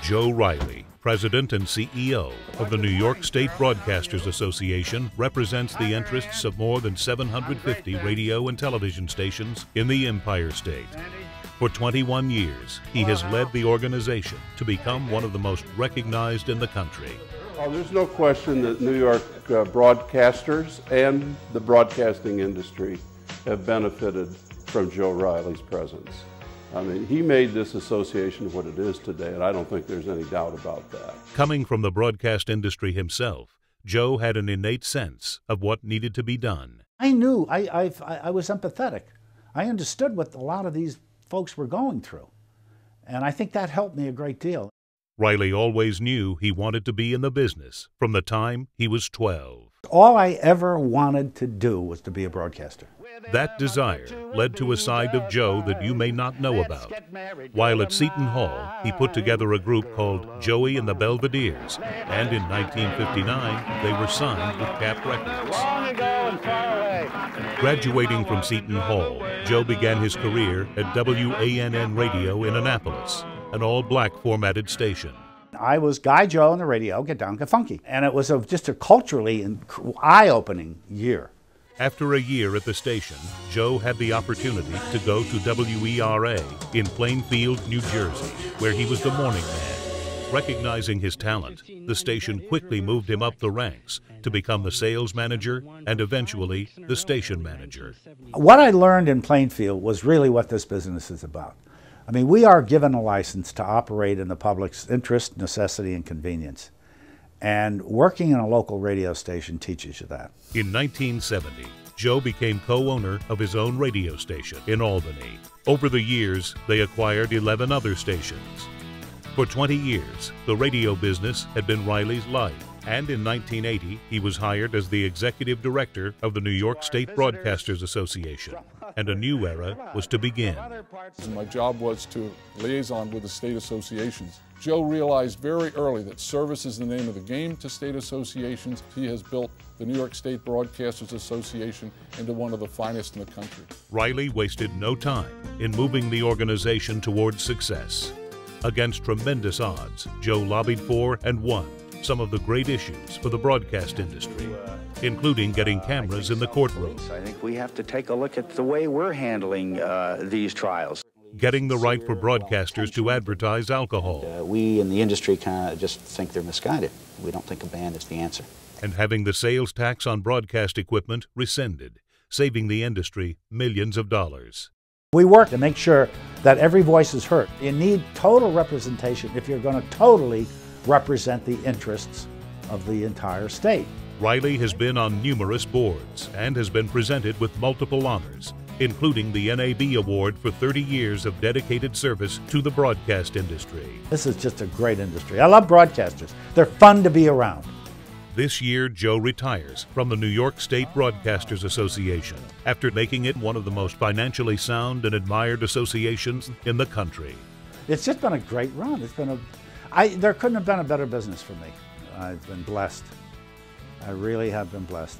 Joe Reilly, President and CEO of the New York State Broadcasters Association, represents the interests of more than 750 radio and television stations in the Empire State. For 21 years, he has led the organization to become one of the most recognized in the country. Well, there's no question that New York broadcasters and the broadcasting industry have benefited from Joe Reilly's presence. I mean, he made this association what it is today, and I don't think there's any doubt about that. Coming from the broadcast industry himself, Joe had an innate sense of what needed to be done. I knew, I was empathetic. I understood what a lot of these folks were going through, and I think that helped me a great deal. Reilly always knew he wanted to be in the business from the time he was 12. All I ever wanted to do was to be a broadcaster. That desire led to a side of Joe that you may not know about. While at Seton Hall, he put together a group called Joey and the Belvederes, and in 1959, they were signed with Cap Records. Graduating from Seton Hall, Joe began his career at WANN Radio in Annapolis, an all-black formatted station. I was Guy Joe on the radio, Get Down, Get Funky. And it was just a culturally eye-opening year. After a year at the station, Joe had the opportunity to go to WERA in Plainfield, New Jersey, where he was the morning man. Recognizing his talent, the station quickly moved him up the ranks to become the sales manager and eventually the station manager. What I learned in Plainfield was really what this business is about. I mean, we are given a license to operate in the public's interest, necessity, and convenience. And working in a local radio station teaches you that. In 1970, Joe became co-owner of his own radio station in Albany. Over the years, they acquired 11 other stations. For 20 years, the radio business had been Reilly's life. And in 1980, he was hired as the executive director of the New York State Broadcasters Association, and a new era was to begin. My job was to liaison with the state associations. Joe realized very early that service is the name of the game to state associations. He has built the New York State Broadcasters Association into one of the finest in the country. Reilly wasted no time in moving the organization towards success. Against tremendous odds, Joe lobbied for and won some of the great issues for the broadcast industry, including getting cameras in the courtroom. I think we have to take a look at the way we're handling these trials. Getting the right for broadcasters to advertise alcohol. We in the industry kind of just think they're misguided. We don't think a ban is the answer. And having the sales tax on broadcast equipment rescinded, saving the industry millions of dollars. We work to make sure that every voice is heard. You need total representation if you're going to totally represent the interests of the entire state. Reilly has been on numerous boards and has been presented with multiple honors, including the NAB Award for 30 years of dedicated service to the broadcast industry. This is just a great industry. I love broadcasters. They're fun to be around. This year, Joe retires from the New York State Broadcasters Association after making it one of the most financially sound and admired associations in the country. It's just been a great run. It's been there couldn't have been a better business for me. I've been blessed. I really have been blessed.